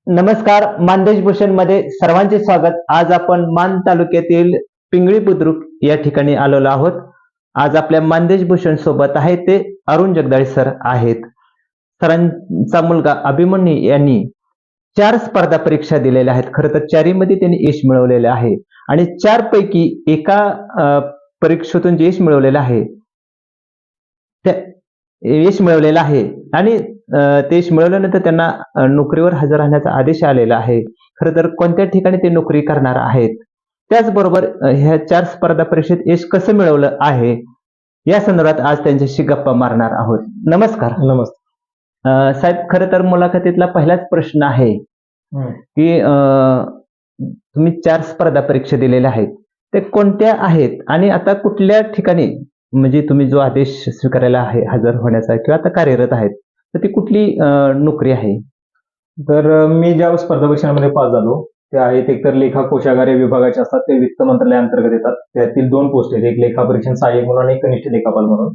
नमस्कार, मानदेश भूषण मध्ये सर्वांचे स्वागत. आज आपण मान तालुक्यातील पिंगळी बुद्रुक या ठिकाणी आलेलो आहोत. आज आपल्या मानदेश भूषण सोबत आहे ते अरुण जगदाळे सर आहेत. सरांचा मुलगा अभिमन्यू यांनी 4 स्पर्धा परीक्षा दिलेल्या आहेत. खरं तर 4मध्ये त्यांनी यश मिळवलेले आहे आणि 4 पैकी एका परीक्षेतून जे यश मिळवलेलं आहे यश मिळवलेलं आहे आणि ते यश मिळवल्यानंतर त्यांना नोकरीवर हजर राहण्याचा आदेश आलेला आहे. खरं तर कोणत्या ठिकाणी ते नोकरी करणार आहेत, त्याचबरोबर ह्या 4 स्पर्धा परीक्षेत यश कसं मिळवलं आहे या संदर्भात आज त्यांच्याशी गप्पा मारणार आहोत. नमस्कार. नमस्ते साहेब, खरं तर मुलाखतीतला पहिलाच प्रश्न आहे की तुम्ही 4 स्पर्धा परीक्षा दिलेल्या आहेत, ते कोणत्या आहेत आणि आता कुठल्या ठिकाणी म्हणजे तुम्ही जो आदेश स्वीकारायला आहे हजर होण्याचा किंवा आता कार्यरत आहेत, तर ती कुठली नोकरी आहे? तर मी ज्या स्पर्धा परीक्षांमध्ये पास झालो त्या आहेत एकतर लेखा कोशागार या विभागाचे असतात, ते वित्त मंत्रालयाअंतर्गत येतात. त्यातील 2 पोस्ट आहेत, एक लेखा परीक्षण सहाय्यक म्हणून आणि एक कनिष्ठ लेखापाल म्हणून.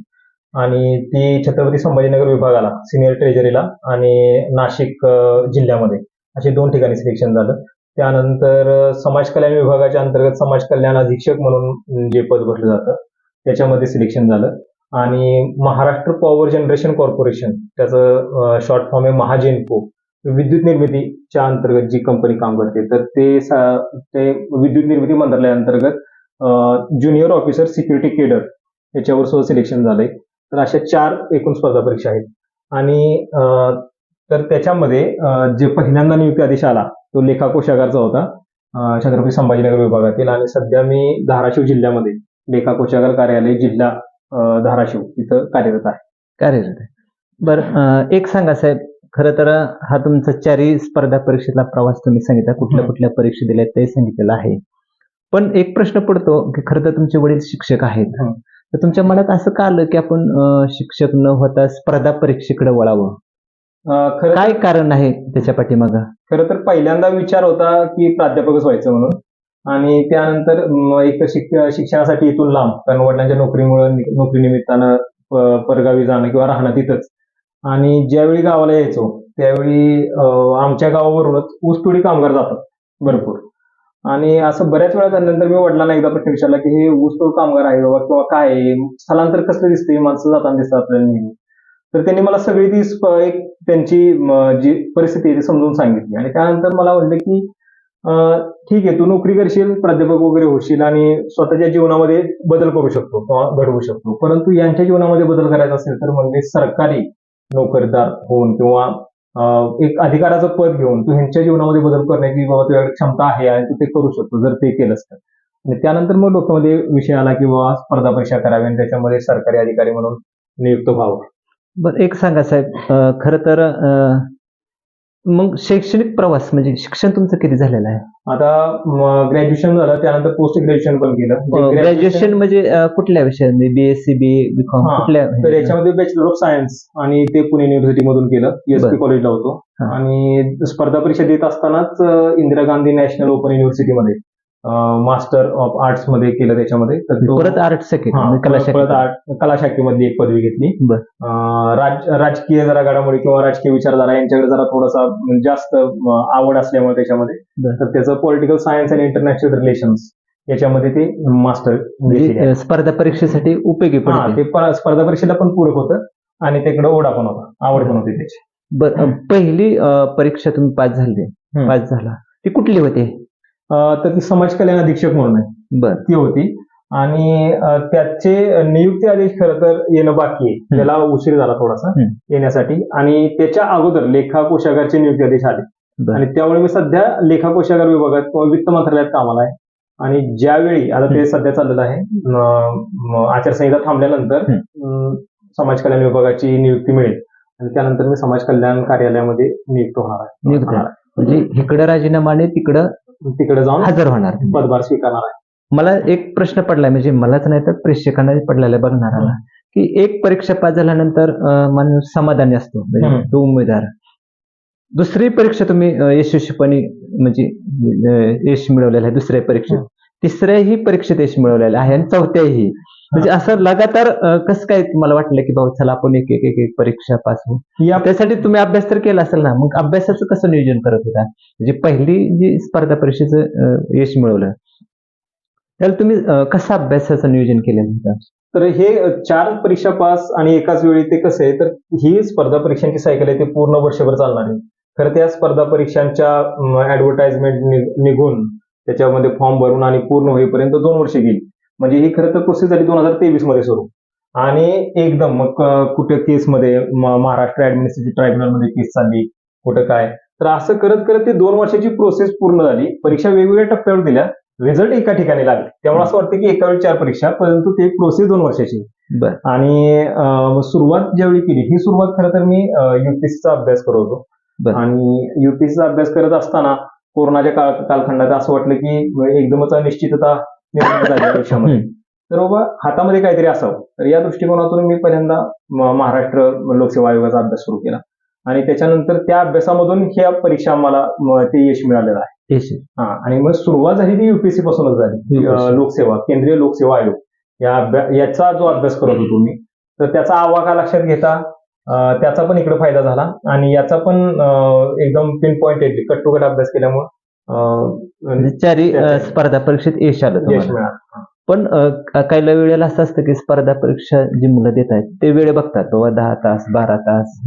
आणि ती छत्रपती संभाजीनगर विभागाला सिनियर ट्रेजरीला आणि नाशिक जिल्ह्यामध्ये असे 2 ठिकाणी सिलेक्शन झालं. त्यानंतर समाज कल्याण विभागाच्या अंतर्गत समाज कल्याण अधीक्षक म्हणून जे पद भरलं जातं त्याच्यामध्ये सिलेक्शन झालं. आणि महाराष्ट्र पॉवर जनरेशन कॉर्पोरेशन, त्याचं शॉर्ट फॉर्म आहे महाजेनको, विद्युत निर्मितीच्या अंतर्गत जी कंपनी काम करते, तर ते विद्युत निर्मिती मंत्रालयाअंतर्गत ज्युनियर ऑफिसर सिक्युरिटी केडर याच्यावर सुद्धा सिलेक्शन झालंय. तर अशा 4 एकूण स्पर्धा परीक्षा आहेत. आणि तर त्याच्यामध्ये जे पहिल्यांदा नियुक्ती आदेश आला तो लेखा कोशागारचा होता छत्रपती संभाजीनगर विभागातील. आणि सध्या मी धाराशिव जिल्ह्यामध्ये लेखा कोशागार कार्यालय जिल्हा धाराशिव इथं कार्यरत आहे. बरं, एक सांगा साहेब, खरं तर हा तुमचा 4ही स्पर्धा परीक्षेतला प्रवास तुम्ही सांगितला, कुठल्या कुठल्या परीक्षा दिल्या ते सांगितलेलं आहे. पण एक प्रश्न पडतो की खरं तर तुमचे वडील शिक्षक आहेत, तर तुमच्या मनात असं का आलं की आपण शिक्षक न होता स्पर्धा परीक्षेकडे वळावं? काय कारण आहे त्याच्या पाठीमागं? खरं तर पहिल्यांदा विचार होता की प्राध्यापकच व्हायचं म्हणून. आणि त्यानंतर एक शिक्षणासाठी इथून लांब, कारण वडिलांच्या नोकरीनिमित्तानं परगावी जाणं किंवा राहणं तिथंच. आणि ज्यावेळी गावाला यायचो त्यावेळी आमच्या गावावरूनच ऊसतोडी कामगार जातात भरपूर. आणि असं बऱ्याच वेळा झाल्यानंतर मी वडिलांना एकदा प्रश्न विचारला की हे ऊसतोड कामगार आहे बाबा किंवा काय आहे, स्थलांतर कसलं दिसतंय, माणसं जाताना दिसतात आपल्याला नेहमी. तर त्यांनी मला सगळी ती एक त्यांची जी परिस्थिती आहे ती समजून सांगितली. आणि त्यानंतर मला म्हणले की ठीक आहे, तू नोकरी करशील, प्राध्यापक वगैरे होशील आणि स्वतःच्या जीवनामध्ये बदल करू शकतो किंवा घडवू शकतो, परंतु यांच्या जीवनामध्ये बदल करायचा असेल तर म्हणजे सरकारी नोकरदार होऊन किंवा एक अधिकाराचं पद घेऊन तू ह्यांच्या जीवनामध्ये बदल करण्याची बाबा तुझ्याकडे क्षमता आहे आणि तू ते करू शकतो जर ते केलंस तर. आणि त्यानंतर मग डोक्यामध्ये विषय आला की बाबा स्पर्धा परीक्षा करावी आणि त्याच्यामध्ये सरकारी अधिकारी म्हणून नियुक्त व्हावं. बरं, एक सांगा साहेब, खरं तर मग शैक्षणिक प्रवास म्हणजे शिक्षण तुमचं किती झालेलं आहे? आता ग्रॅज्युएशन झालं, त्यानंतर पोस्ट ग्रॅज्युएशन पण केलं. ग्रॅज्युएशन म्हणजे कुठल्या विषयामध्ये? बीएससी, बी.कॉम, कुठल्या? तर याच्यामध्ये बॅचलर ऑफ सायन्स आणि ते पुणे युनिव्हर्सिटी मधून केलं, एसपी कॉलेजला होतो. आणि स्पर्धा परीक्षा देत असतानाच इंदिरा गांधी नॅशनल ओपन युनिव्हर्सिटीमध्ये मास्टर ऑफ आर्ट्स मध्ये केलं. त्याच्यामध्ये परत आर्ट्स कला शाखेमधली एक पदवी घेतली. राजकीय जरा घडामोडी किंवा राजकीय विचारधारा यांच्याकडे जरा थोडासा जास्त आवड असल्यामुळे त्याच्यामध्ये, तर त्याचं पॉलिटिकल सायन्स आणि इंटरनॅशनल रिलेशन्स याच्यामध्ये ते मास्टर स्पर्धा परीक्षेसाठी उपयोगी पडते. ते स्पर्धा परीक्षेला पण पूरक होतं आणि तिकडे ओढा पण होता, आवड पण होती त्याची. पहिली परीक्षा तुम्ही पास झाला ती कुठली होती? तर ती समाज कल्याण अधीक्षक म्हणून आहे, ती होती. आणि त्याचे नियुक्ती आदेश खरं तर येणं बाकी आहे, त्याला उशीर झाला थोडासा येण्यासाठी. आणि त्याच्या अगोदर लेखा कोशागारचे नियुक्ती आदेश आले आणि त्यामुळे मी सध्या लेखा कोशागार विभागात किंवा वित्त मंत्रालयात कामाला आहे. आणि ज्यावेळी आता ते सध्या चाललेलं आहे, आचारसंहिता थांबल्यानंतर समाज कल्याण विभागाची नियुक्ती मिळेल आणि त्यानंतर मी समाज कल्याण कार्यालयामध्ये नियुक्त होणार आहे. म्हणजे इकडं राजीनामा आणि तिकडे जाऊन हजर होणार, पदभार स्वीकारणार आहे. मला एक प्रश्न पडलाय, म्हणजे मलाच नाही तर प्रेक्षकांना पडलेला बघणाराला, की एक परीक्षा पास झाल्यानंतर माणूस समाधानी असतो, म्हणजे तो उमेदवार. दुसरी परीक्षा तुम्ही यशस्वीपणे म्हणजे यश मिळवलेलं आहे दुसऱ्या परीक्षेत, तिसऱ्याही परीक्षेत यश मिळवलेलं आहे आणि चौथ्याही. म्हणजे असं लगातार कसं काय तुम्हाला वाटलं की भाऊ चला आपण एक परीक्षा पास होऊ? या त्यासाठी तुम्ही अभ्यास तर केला असेल ना, मग अभ्यासाचं कसं नियोजन करत होता? म्हणजे पहिली जी स्पर्धा परीक्षेचं यश मिळवलं, त्याला तुम्ही कसं अभ्यासाचं नियोजन केलेलं होतं? तर हे 4 परीक्षा पास आणि एकाच वेळी ते कसं आहे, तर ही स्पर्धा परीक्षांची सायकल आहे, ते पूर्ण वर्षभर चालणार आहे. खरं त्या स्पर्धा परीक्षांच्या ऍडव्हर्टाइजमेंट निघून त्याच्यामध्ये फॉर्म भरून आणि पूर्ण होईपर्यंत 2 वर्ष गेली. म्हणजे ही खरं तर प्रोसेस झाली 2023 मध्ये सुरू. आणि एकदम मग कुठे केसमध्ये महाराष्ट्र ऍडमिनिस्ट्रेटिव्ह ट्रायब्युनलमध्ये केस चालली, कुठं काय. तर असं करत करत ते 2 वर्षाची प्रोसेस पूर्ण झाली. परीक्षा वेगवेगळ्या टप्प्यावर दिल्या. रिझल्ट एका ठिकाणी लागले. त्यामुळे असं वाटतं की एका वेळी 4 परीक्षा, परंतु ते प्रोसेस 2 वर्षाची. बरं. आणि सुरुवात ज्यावेळी केली, ही सुरुवात खरं तर मी युपीएससीचा अभ्यास करत होतो. बरं. आणि युपीएससीचा अभ्यास करत असताना कोरोनाच्या कालखंडात असं वाटलं की एकदमच अनिश्चितता निर्माण झाली आयुष्यामध्ये. तर बाबा हातामध्ये काहीतरी असावं. तर या दृष्टिकोनातून मी पहिल्यांदा महाराष्ट्र लोकसेवा आयोगाचा अभ्यास सुरू केला. आणि त्याच्यानंतर त्या अभ्यासामधून ह्या परीक्षा मला ते यश मिळालेलं आहे. हा, आणि मग सुरुवात झाली ती युपीएससी पासूनच झाली. लोकसेवा, केंद्रीय लोकसेवा आयोग याचा जो अभ्यास करत होतो मी, तर त्याचा आवाका लक्षात घेता त्याचा पण इकडे फायदा झाला. आणि याचा पण एकदम pin pointedly cut to cut अभ्यास केल्यामुळे म्हणजे चारी स्पर्धा परीक्षेत यश आलं यश तुम्हाला. मिळालं. पण काही वेळेला असं असतं की स्पर्धा परीक्षा जी मुलं देत आहेत ते वेळ बघतात बाबा 10 तास, 12 तास,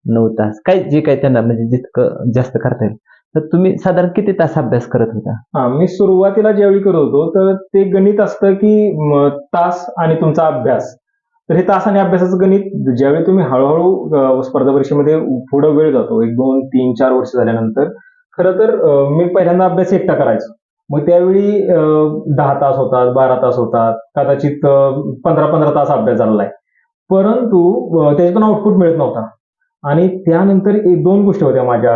9 तास, जे काही त्यांना म्हणजे जितकं जास्त करता येईल. तर तुम्ही साधारण किती तास अभ्यास करत होता? हा, मी सुरुवातीला ज्यावेळी करत होतो तर ते गणित असतं की तास आणि तुमचा अभ्यास. तर हे तास आणि अभ्यासाचं गणित ज्यावेळी तुम्ही हळूहळू स्पर्धा परीक्षेमध्ये पुढे वेळ जातो, 1, 2, 3, 4 वर्ष झाल्यानंतर, खरं तर मी पहिल्यांदा अभ्यास एकटा करायचो. मग त्यावेळी 10 तास होतात, 12 तास होतात, कदाचित 15-15 तास अभ्यास झालेला आहे. परंतु त्याच्यातून आउटपुट मिळत नव्हता. आणि त्यानंतर 2 गोष्टी होत्या माझ्या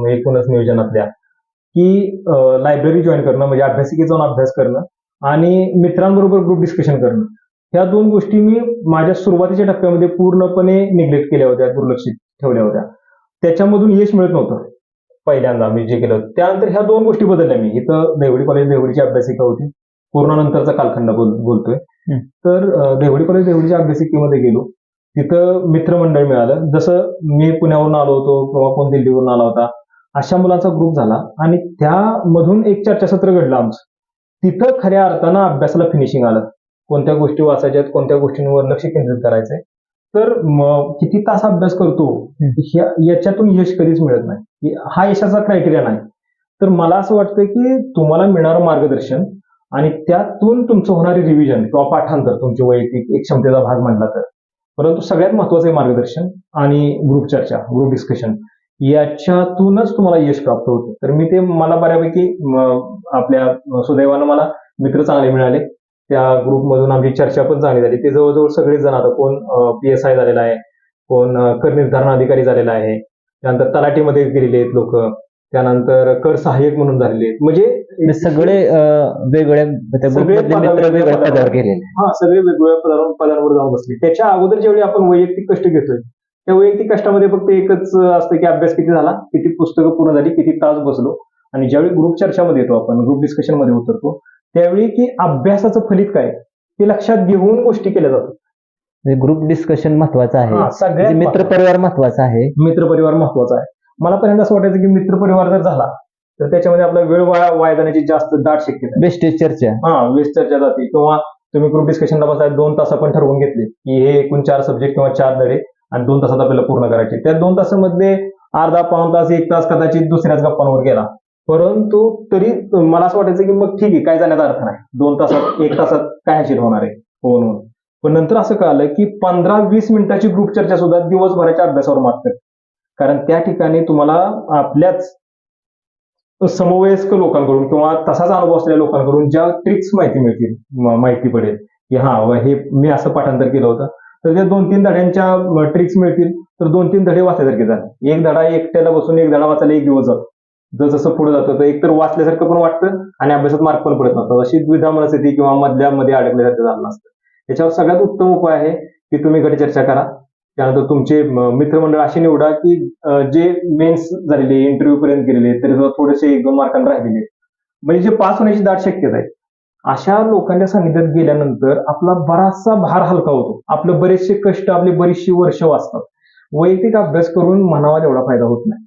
एकूणच नियोजनातल्या, की लायब्ररी जॉईन करणं, म्हणजे अभ्यासिकेत जाऊन अभ्यास करणं आणि मित्रांबरोबर ग्रुप डिस्कशन करणं. ह्या 2 गोष्टी मी माझ्या सुरुवातीच्या टप्प्यामध्ये पूर्णपणे निग्लेक्ट केल्या होत्या, दुर्लक्षित ठेवल्या होत्या. त्याच्यामधून यश मिळत नव्हतं पहिल्यांदा मी जे केलं. त्यानंतर ह्या 2 गोष्टी बदलल्या मी. इथं देवडी कॉलेज देवडीची अभ्यासिका होती, कोरोनानंतरचा कालखंड बोलतोय. तर देवडी कॉलेज देवडीच्या अभ्यासिकेमध्ये गेलो. तिथं मित्रमंडळ मिळालं. जसं मी पुण्यावरून आलो होतो किंवा कोण दिल्लीवरून आला होता, अशा मुलांचा ग्रुप झाला आणि त्यामधून एक चर्चासत्र घडलं आमचं. तिथं खऱ्या अर्थानं अभ्यासाला फिनिशिंग आलं. कोणत्या गोष्टी वाचायच्यात, कोणत्या गोष्टींवर लक्ष केंद्रित करायचंय. तर किती तास अभ्यास करतो याच्यातून यश कधीच मिळत नाही. हा यशाचा क्रायटेरिया नाही. तर मला असं वाटतं की तुम्हाला मिळणारं मार्गदर्शन आणि त्यातून तुमचं होणारी रिव्हिजन किंवा पाठांतर, तुमची वैयक्तिक एक क्षमतेचा भाग मानला तर, परंतु सगळ्यात महत्वाचं आहे मार्गदर्शन आणि ग्रुप चर्चा, ग्रुप डिस्कशन. याच्यातूनच तुम्हाला यश प्राप्त होतं. तर मी ते मला बऱ्यापैकी आपल्या सुदैवानं मला मित्र चांगले मिळाले. त्या ग्रुपमधून आमची चर्चा पण चांगली झाली. ते जवळजवळ सगळेच जण, आता कोण PSI झालेला आहे, कोण कर निर्धारण अधिकारी झालेला आहे, त्यानंतर तलाठीमध्ये गेलेले आहेत लोक, त्यानंतर कर सहाय्यक म्हणून झालेले आहेत. म्हणजे सगळे वेगवेगळ्या वेगवेगळ्या पदावर गेलेले. हा, सगळे वेगवेगळ्या पदांवर जाऊन बसले. त्याच्या अगोदर ज्यावेळी आपण वैयक्तिक कष्ट घेतोय, त्या वैयक्तिक कष्टामध्ये फक्त एकच असतं की अभ्यास किती झाला, किती पुस्तकं पूर्ण झाली, किती तास बसलो. आणि ज्यावेळी ग्रुप चर्चामध्ये येतो आपण, ग्रुप डिस्कशन मध्ये उतरतो, त्यावेळी की अभ्यासाचं फलित काय ते लक्षात घेऊन गोष्टी केल्या जातात. ग्रुप डिस्कशन महत्वाचं आहे, सगळ्यात मित्रपरिवार महत्वाचा आहे. मित्रपरिवार महत्वाचा आहे. मला पहिल्यांदा असं वाटायचं की मित्रपरिवार जर झाला तर त्याच्यामध्ये आपला वेळ वाया जाण्याची जास्त दाट शक्यता आहे. वेस्टेज चर्चा, वेस्ट चर्चा जाते. किंवा तुम्ही ग्रुप डिस्कशनला बसलाय, 2 तास आपण ठरवून घेतले की हे एकूण 4 सब्जेक्ट किंवा 4 धडे आणि 2 तासात आपल्याला पूर्ण करायचे. त्या 2 तासामध्ये अर्धा पाऊण तास, 1 तास कदाचित दुसऱ्याच गप्पांवर गेला. परंतु तरी मला असं वाटायचं की मग ठीक आहे, काय जाण्याचा अर्थ नाही. 2 तासात 1 तासात काय हशीर होणार आहे होऊन. पण नंतर असं कळालं की 15-20 मिनिटाची ग्रुप चर्चा सुद्धा दिवसभराच्या अभ्यासावर मात करते. कारण त्या ठिकाणी तुम्हाला आपल्याच समवयस्क लोकांकडून किंवा तसाच अनुभव असलेल्या लोकांकडून ज्या ट्रिक्स माहिती पडेल की हा हे मी असं पाठांतर केलं होतं, तर त्या 2-3 धड्यांच्या ट्रिक्स मिळतील. तर 2-3 धडे वाचायसारखे झाले. एक धडा एकट्याला बसून एक धडा वाचायला 1 दिवस जातो. जसं पुढे जातं तर एकतर वाचल्यासारखं पण वाटतं आणि अभ्यासात मार्क पण पडत नसतात. अशी द्विधा मनस्थिती किंवा मधल्यामध्ये अडकल्यासारखं झालं नसतं. त्याच्यावर सगळ्यात उत्तम उपाय आहे की तुम्ही गट चर्चा करा. त्यानंतर तुमचे मित्रमंडळ असे निवडा की जे मेन्स झालेले, इंटरव्ह्यू पर्यंत गेलेले, तरी थोडेसे 1-2 मार्कांना राहिलेले, म्हणजे जे पास होण्याची दाट शक्यता आहे. अशा लोकांच्या सानिध्यात गेल्यानंतर आपला बराचसा भार हलका होतो. आपले बरेचसे कष्ट, आपली बरीचशी वर्ष वाचतात. वैयक्तिक अभ्यास करून म्हणावा तेवढा फायदा होत नाही.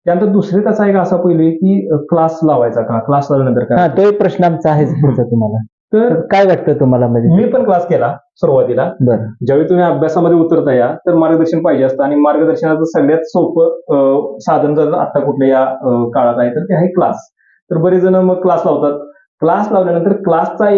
त्यानंतर दुसरे त्याचा एक असा पहिले की क्लास लावायचा का, क्लास लावल्यानंतर हा, काय. तो एक प्रश्न आमचा आहेच पुढचा तुम्हाला. तर तर काय वाटतं तुम्हाला म्हणजे? मी पण क्लास केला सुरुवातीला. बरं. ज्यावेळी तुम्ही अभ्यासामध्ये उतरता या तर मार्गदर्शन पाहिजे असतं, आणि मार्गदर्शनाचं सगळ्यात सोपं साधन जर आता कुठल्या या काळात आहे तर ते आहे क्लास. तर बरेच जण मग क्लास लावतात. क्लास लावल्यानंतर क्लासचा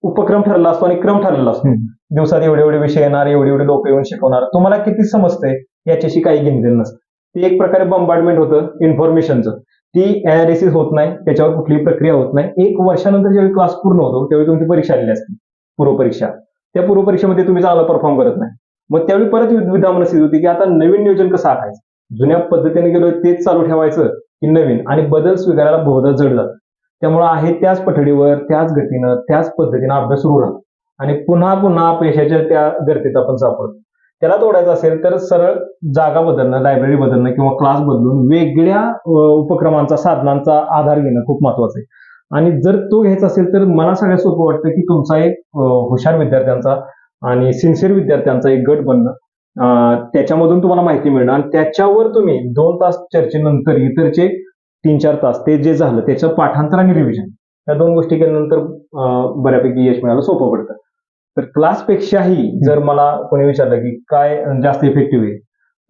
उपक्रम ठरलेला असतो आणि क्रम ठरलेला असतो. दिवसात एवढे एवढे विषय येणार, एवढे एवढे लोक येऊन शिकवणार, तुम्हाला किती समजतंय याच्याशी काही घेणं नसतं. ते एक प्रकारे बंबार्डमेंट होतं इन्फॉर्मेशनचं. ती अनालिसिस होत नाही, त्याच्यावर कुठलीही प्रक्रिया होत नाही. एक वर्षानंतर ज्यावेळी क्लास पूर्ण होतो त्यावेळी तुमची परीक्षा आलेली असते, पूर्वपरीक्षा. त्या पूर्वपरीक्षेमध्ये तुम्ही चांगला परफॉर्म करत नाही, मग त्यावेळी परत विद्युत मनस्थिती होती की आता नवीन नियोजन कसं आखायचं. जुन्या पद्धतीने गेलो तेच चालू ठेवायचं की नवीन, आणि बदल स्वीकारायला बहुधा जड जातं. त्यामुळे आहे त्याच पठडीवर, त्याच गतीनं, त्याच पद्धतीनं अभ्यास सुरू राहतो, आणि पुन्हा पुन्हा पैशाच्या त्या गर्दीत आपण सापडतो. त्याला तोडायचं असेल तर सरळ जागा बदलणं, लायब्ररी बदलणं किंवा क्लास बदलून वेगळ्या उपक्रमांचा, साधनांचा आधार घेणं खूप महत्वाचं आहे. आणि जर तो घ्यायचा असेल तर मला सगळ्यात सोपं वाटतं की तुमचा एक हुशार विद्यार्थ्यांचा आणि सिन्सिअर विद्यार्थ्यांचा एक गट बनणं, त्याच्यामधून तुम्हाला माहिती मिळणं, आणि त्याच्यावर तुम्ही 2 तास चर्चेनंतर इतरचे 3-4 तास ते जे झालं त्याचं पाठांतर आणि रिव्हिजन, या 2 गोष्टी केल्यानंतर बऱ्यापैकी यश मिळायला सोपं पडतं. तर क्लासपेक्षाही जर मला कोणी विचारलं की काय जास्त इफेक्टिव्ह आहे,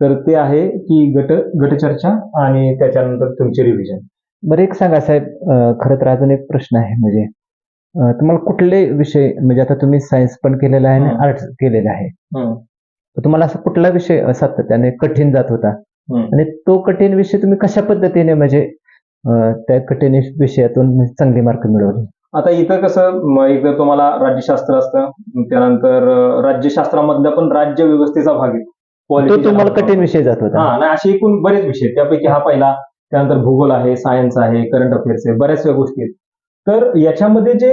तर ते आहे की गटचर्चा आणि त्याच्यानंतर तुमचे रिव्हिजन. बरं, एक सांगा साहेब, खरं तर अजून एक प्रश्न आहे म्हणजे तुम्हाला कुठले विषय, म्हणजे आता तुम्ही सायन्स पण केलेलं आहे आणि आर्ट्स केलेलं आहे, तर तुम्हाला असा कुठला विषय सातत्याने कठीण जात होता, आणि तो कठीण विषय तुम्ही कशा पद्धतीने म्हणजे त्या कठीण विषयातून चांगले मार्क मिळवले? आता इथं कसं, एकदा तुम्हाला राज्यशास्त्र असतं, त्यानंतर राज्यशास्त्रामधला पण राज्य व्यवस्थेचा भाग आहे. तो Politics तुम्हाला हा कठीण विषय जात होता? नाही, असे एकूण बरेच विषय आहेत. त्यापैकी हा पहिला, त्यानंतर भूगोल आहे, सायन्स आहे, करंट अफेअर्स आहे, बऱ्याचशा गोष्टी आहेत. तर याच्यामध्ये जे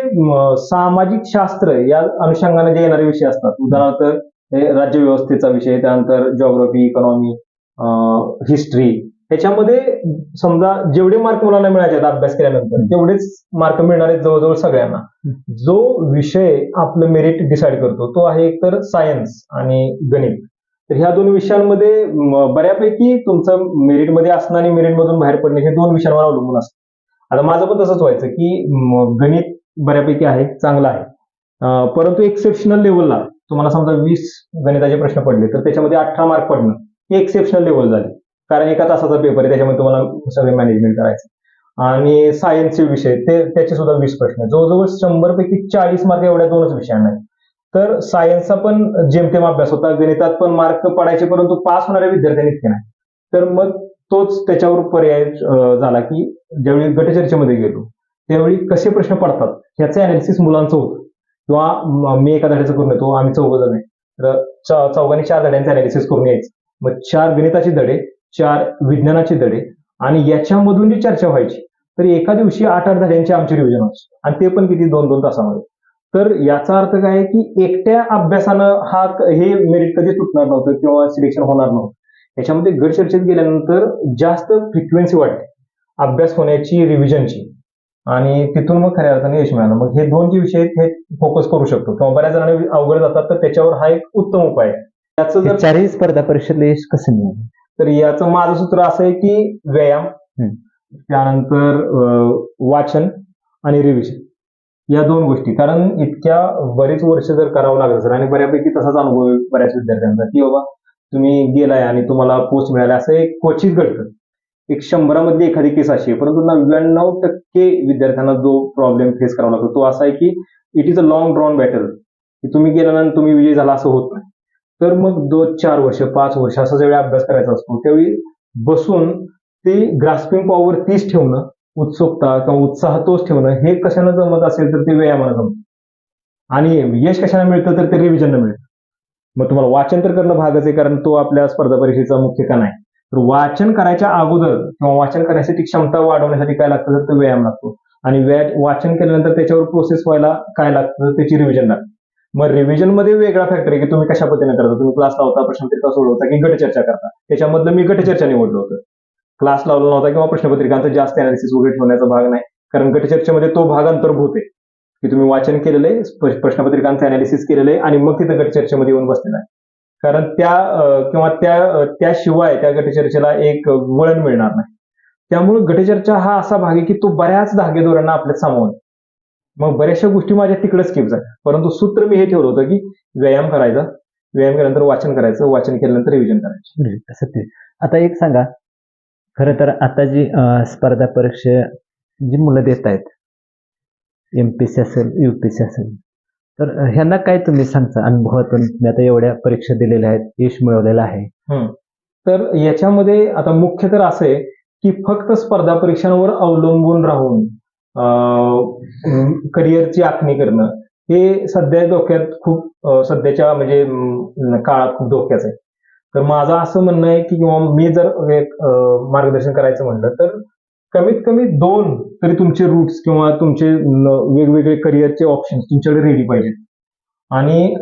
सामाजिक शास्त्र या अनुषंगाने जे येणारे विषय असतात, उदाहरणार्थ हे राज्य व्यवस्थेचा विषय, त्यानंतर जिओग्राफी, इकॉनॉमी, हिस्ट्री, ह्याच्यामध्ये समजा जेवढे मार्क मुलांना मिळायचे आहेत अभ्यास केल्यानंतर तेवढेच मार्क मिळणार आहेत जवळजवळ सगळ्यांना. जो विषय आपलं मेरिट डिसाईड करतो तो आहे एकतर सायन्स आणि गणित. तर ह्या 2 विषयांमध्ये बऱ्यापैकी तुमचं मेरिटमध्ये असणं आणि मेरिटमधून बाहेर पडणे हे 2 विषयांवर अवलंबून असतं. आता माझं पण तसंच व्हायचं की गणित बऱ्यापैकी आहे, चांगलं आहे, परंतु एक्सेप्शनल लेवलला तुम्हाला समजा 20 गणिताचे प्रश्न पडले तर त्याच्यामध्ये 18 मार्क पडणं ही एक्सेप्शनल लेवल झाली, कारण एका तासाचा पेपर आहे, त्याच्यामध्ये तुम्हाला सगळे मॅनेजमेंट करायचं. आणि सायन्सचे विषय त्याचे सुद्धा 20 प्रश्न, जवळजवळ 100 पैकी 40 मार्क एवढ्या 2च विषयांना. तर सायन्सचा पण जेमतेम अभ्यास होता, गणितात पण मार्क पडायचे, परंतु पास होणाऱ्या विद्यार्थ्यांनी इतके नाही. तर मग तोच त्याच्यावर पर्याय झाला की ज्यावेळी गटचर्चेमध्ये गेलो त्यावेळी कसे प्रश्न पडतात ह्याचं अनालिसिस मुलांचं होतं, किंवा मी एका धड्याचं करून येतो, आम्ही 4 जण आहे, तर चौघांनी 4 धड्यांचे अनालिसिस करून यायचं. मग 4 गणिताचे धडे, 4 विज्ञानाचे धडे, आणि याच्यामधून जी चर्चा व्हायची, तर एका दिवशी 8-8 धड्यांचे आमचे रिव्हिजन व्हायचे, आणि ते पण किती 2-2 तासामध्ये. तर याचा अर्थ काय आहे की एकट्या अभ्यासानं हे मेरिट कधी तुटणार नव्हतं किंवा सिलेक्शन होणार नव्हतं. याच्यामध्ये गट चर्चेत गेल्यानंतर जास्त फ्रिक्वेन्सी वाढते अभ्यास होण्याची, रिव्हिजनची, आणि तिथून मग खऱ्या अर्थाने यश मिळालं. मग हे 2 जे विषय आहेत हे फोकस करू शकतो, किंवा बऱ्याच जणांना अवघड जातात तर त्याच्यावर हा एक उत्तम उपाय आहे. त्याचं जर 4ही स्पर्धा परीक्षेला यश कसं मिळालं? तर याचं माझं सूत्र असं आहे की व्यायाम, त्यानंतर वाचन आणि रिव्हिजन, या 2 गोष्टी. कारण इतक्या बरीच वर्ष जर करावं लागलं सर, आणि बऱ्यापैकी तसाच अनुभव आहे बऱ्याच विद्यार्थ्यांचा की बाबा तुम्ही गेलाय आणि तुम्हाला पोस्ट मिळाला, असं एक क्वचित घडतं. एक 100 मधली एखादी केस अशी आहे, परंतु 99% विद्यार्थ्यांना जो प्रॉब्लेम फेस करावा लागतो तो असा आहे की it is a long drawn battle, की तुम्ही गेल्यानंतर तुम्ही विजयी झाला असं होत नाही. तर मग 2-4 वर्ष, 5 वर्ष असा ज्यावेळी अभ्यास करायचा असतो त्यावेळी बसून ते ग्रास्पिंग पॉवर 30 ठेवणं, उत्सुकता किंवा उत्साह तोच ठेवणं, हे कशानं जमत असेल तर ते व्यायामानं जमतं. आणि यश कशाने मिळतं तर ते रिव्हिजन मिळतं. मग तुम्हाला वाचन तर करणं भागच आहे, कारण तो आपल्या स्पर्धा परीक्षेचा मुख्य कणा आहे. तर वाचन करायच्या अगोदर किंवा वाचन करण्यासाठी क्षमता वाढवण्यासाठी काय लागतं तर तो व्यायाम लागतो, आणि वाचन केल्यानंतर त्याच्यावर प्रोसेस व्हायला काय लागतं तर त्याची रिव्हिजन लागते. मग रिव्हिजन मध्ये वेगळा फॅक्टर आहे की तुम्ही कशा पद्धतीने करता, तुम्ही क्लास लावता, प्रश्नपत्रिका सोडवता की गटचर्चा करता. त्याच्यामधलं मी गटचर्चा निवडलं होतं, क्लास लावला नव्हता किंवा प्रश्नपत्रिकांचा जास्त अनालिसिस वगैरे ठेवण्याचा भाग नाही. कारण गटचर्चेमध्ये तो भाग अंतर्भूत आहे की तुम्ही वाचन केलेलं आहे, प्रश्नपत्रिकांचं अनालिसिस केलेलं आहे आणि मग तिथं गटचर्चेमध्ये येऊन बसलेला आहे. कारण त्याशिवाय त्या गटचर्चेला एक वळण मिळणार नाही. त्यामुळे गटचर्चा हा असा भाग आहे की तो बऱ्याच धागेदोऱ्यांना आपल्यात सामावून, मग बऱ्याचशा गोष्टी माझ्या तिकडे स्किप झाल्या. परंतु सूत्र मी हे ठेवलं होतं की व्यायाम करायचा, व्यायाम केल्यानंतर वाचन करायचं, वाचन केल्यानंतर रिव्हिजन करायचं. सत्य. आता एक सांगा, खरं तर आता जी स्पर्धा परीक्षा जी मुलं देत आहेत, एमपीएससी असेल युपीएससी असेल, तर ह्यांना काय तुम्ही सांगता अनुभवातून? तुम्ही आता एवढ्या परीक्षा दिलेल्या आहेत, यश मिळवलेलं आहे. तर याच्यामध्ये आता मुख्य तर असं आहे की फक्त स्पर्धा परीक्षांवर अवलंबून राहून करिअरची आखणी करणं हे सध्या डोक्यात खूप सध्याच्या म्हणजे काळात खूप धोक्याचं आहे. तर माझं असं म्हणणं आहे की किंवा मी जर एक मार्गदर्शन करायचं म्हणलं तर कमीत कमी 2 तरी तुमचे रूट्स किंवा तुमचे वेगवेगळे करिअरचे ऑप्शन्स तुमच्याकडे रेडी पाहिजेत. आणि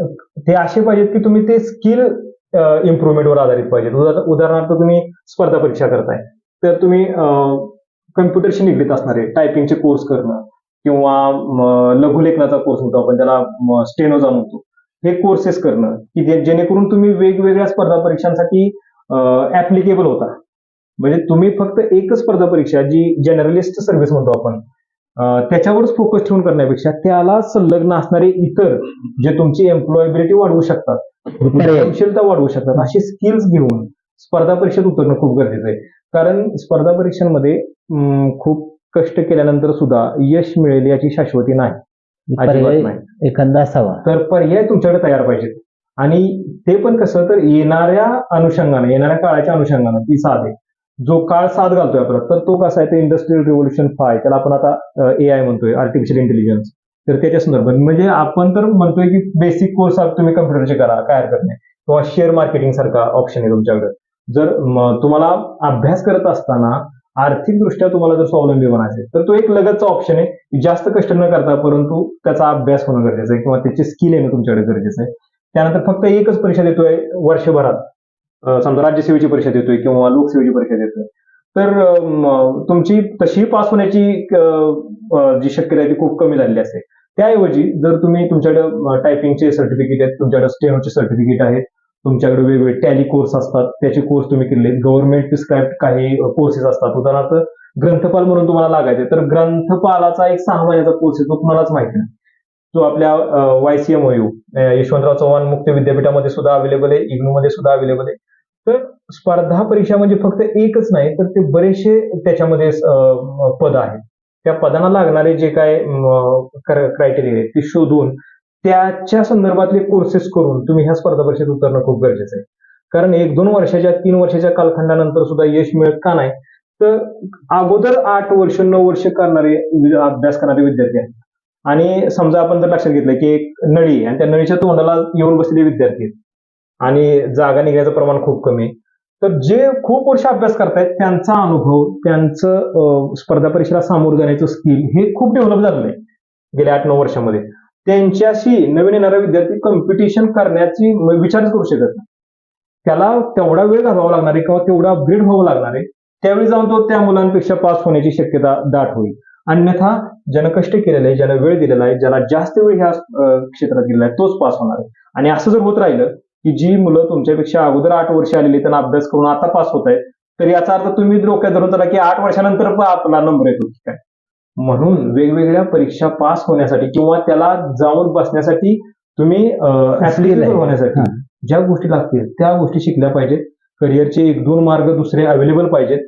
ते असे पाहिजेत की तुम्ही ते स्किल इम्प्रुव्हमेंटवर आधारित पाहिजेत. उदाहरणार्थ तुम्ही स्पर्धा परीक्षा करताय तर तुम्ही कम्प्युटरशी निगडीत असणारे टायपिंगचे कोर्स करणं किंवा लघुलेखनाचा कोर्स म्हणतो आपण त्याला, स्टेनोचा म्हणतो, हे कोर्सेस करणं की जेणेकरून तुम्ही वेगवेगळ्या स्पर्धा परीक्षांसाठी ऍप्लिकेबल होता. म्हणजे तुम्ही फक्त एकच स्पर्धा परीक्षा जी जनरलिस्ट सर्व्हिस म्हणतो आपण त्याच्यावरच फोकस ठेवून करण्यापेक्षा त्याला संलग्न असणारे इतर जे तुमची एम्प्लॉयबिलिटी वाढवू शकतात, कार्यक्षमता वाढवू शकतात, असे स्किल्स घेऊन स्पर्धा परीक्षेत उतरणं खूप गरजेचं आहे. कारण स्पर्धा परीक्षांमध्ये खूप कष्ट केल्यानंतर सुद्धा यश मिळेल याची शाश्वती नाही, अजिबात नाही. एखादा असावा तर पर्याय तुमच्याकडे तयार पाहिजेत. आणि ते पण कसं तर येणाऱ्या काळाच्या अनुषंगानं ती साध आहे. जो काळ साथ घालतोय आपण, तर तो कसा आहे, ते इंडस्ट्रियल रिव्होल्युशन 5 त्याला आपण आता AI म्हणतोय, आर्टिफिशियल इंटेलिजन्स. तर त्याच्या संदर्भात म्हणजे आपण तर म्हणतोय की बेसिक कोर्स तुम्ही कम्प्युटरचे करा, काय हरकत नाही, किंवा शेअर मार्केटिंग सारखा ऑप्शन आहे तुमच्याकडे. जर तुम्हाला अभ्यास करत असताना आर्थिकदृष्ट्या तुम्हाला जर स्वावलंबी बनायचे तर तो एक लगतचा ऑप्शन आहे. जास्त कष्ट न करता परंतु त्याचा अभ्यास होणं गरजेचं आहे किंवा त्याची स्किल येणं तुमच्याकडे गरजेचं आहे. त्यानंतर फक्त एकच परीक्षा देतोय वर्षभरात, समजा राज्यसेवेची परीक्षा देतोय किंवा लोकसेवेची परीक्षा देतोय, तर तुमची तशी पास होण्याची जी शक्यता आहे ती खूप कमी झालेली असते. त्याऐवजी जर तुम्ही तुमच्याकडे टायपिंगचे सर्टिफिकेट आहेत, तुमच्याकडे स्टेनोचे सर्टिफिकेट आहेत, तुमच्याकडे वेगवेगळे टॅली कोर्स असतात, त्याचे कोर्स तुम्ही केले, गव्हर्नमेंट प्रिस्क्राइब्ड काही कोर्सेस असतात. उदाहरणार्थ ग्रंथपाल म्हणून तुम्हाला लागायचे तर ग्रंथपालाचा एक 6 महिन्याचा कोर्स आहे, तो कुणालाच माहिती नाही. तो आपल्या YCMOU यशवंतराव चव्हाण मुक्त विद्यापीठामध्ये सुद्धा अवेलेबल आहे, इग्नू मध्ये सुद्धा अवेलेबल आहे. तर स्पर्धा परीक्षा म्हणजे फक्त एकच नाही तर ते बरेचसे त्याच्यामध्ये पद आहेत. त्या पदांना लागणारे जे काय क्रायटेरिया आहेत ते शोधून त्याच्या संदर्भातले कोर्सेस करून तुम्ही ह्या स्पर्धा परीक्षेत उतरणं खूप गरजेचं आहे. कारण 1-2 वर्षाच्या 3 वर्षाच्या कालखंडानंतर सुद्धा यश मिळत का नाही, तर अगोदर 8 वर्ष 9 वर्ष करणारे अभ्यास करणारे विद्यार्थी आहेत. आणि समजा आपण जर लक्षात घेतलं की एक नळी आणि त्या नळीच्या तोंडाला येऊन बसलेले विद्यार्थी आहेत आणि जागा निघण्याचं प्रमाण खूप कमी आहे. तर जे खूप वर्ष अभ्यास करतायत त्यांचा अनुभव, त्यांचं स्पर्धा परीक्षेला सामोरं जाण्याचं स्किल हे खूप डेव्हलप झालेलं आहे गेल्या 8-9 वर्षामध्ये. त्यांच्याशी नवीन येणारा विद्यार्थी कॉम्पिटिशन करण्याची विचारच करू शकत नाही. त्याला तेवढा वेळ घालवावा लागणार आहे किंवा तेवढा अपग्रेड व्हावं लागणार आहे. त्यावेळी जाऊन तो त्या मुलांपेक्षा पास होण्याची शक्यता दाट होईल. अन्यथा ज्यानं कष्ट केलेलं आहे, ज्यानं वेळ दिलेला आहे, ज्याला जास्त वेळ ह्या क्षेत्रात दिलेला आहे तोच पास होणार आहे. आणि असं जर होत राहिलं की जी मुलं तुमच्यापेक्षा अगोदर 8 वर्ष आलेली त्यांना अभ्यास करून आता पास होत आहेत, तर याचा अर्थ तुम्ही डोक्यात धरून चला की 8 वर्षानंतर आपला नंबर येतो काय. म्हणून वेगवेगळ्या परीक्षा पास होण्यासाठी किंवा त्याला जाऊन बसण्यासाठी तुम्ही ऍप्लिकेबल होण्यासाठी ज्या गोष्टी लागतील त्या गोष्टी शिकल्या पाहिजेत. करिअरचे 1-2 मार्ग दुसरे अवेलेबल पाहिजेत.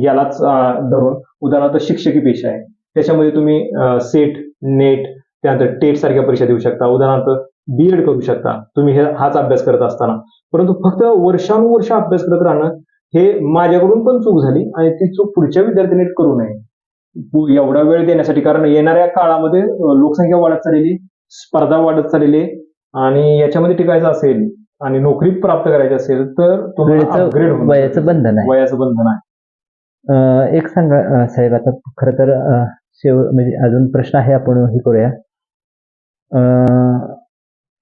यालाच धरून उदाहरणार्थ शिक्षकी पेशा आहे, त्याच्यामध्ये तुम्ही सेट, नेट, त्यानंतर टेट सारख्या परीक्षा देऊ शकता. उदाहरणार्थ BEd करू शकता तुम्ही हाच अभ्यास करत असताना. परंतु फक्त वर्षानुवर्ष अभ्यास करत राहणं हे माझ्याकडून पण चूक झाली आणि ती चूक पुढच्या विद्यार्थ्यांनी करू नये. एवढा वेळ देण्यासाठी, कारण येणाऱ्या काळामध्ये लोकसंख्या वाढत चाललेली, स्पर्धा वाढत चाललेली आणि याच्यामध्ये टिकायचं असेल आणि नोकरी प्राप्त करायची असेल तर तुम्हाला अपग्रेड होणं वयाचं बंधन आहे. एक सांगा साहेब, आता खरं तर म्हणजे अजून प्रश्न आहे, आपण हे करूया.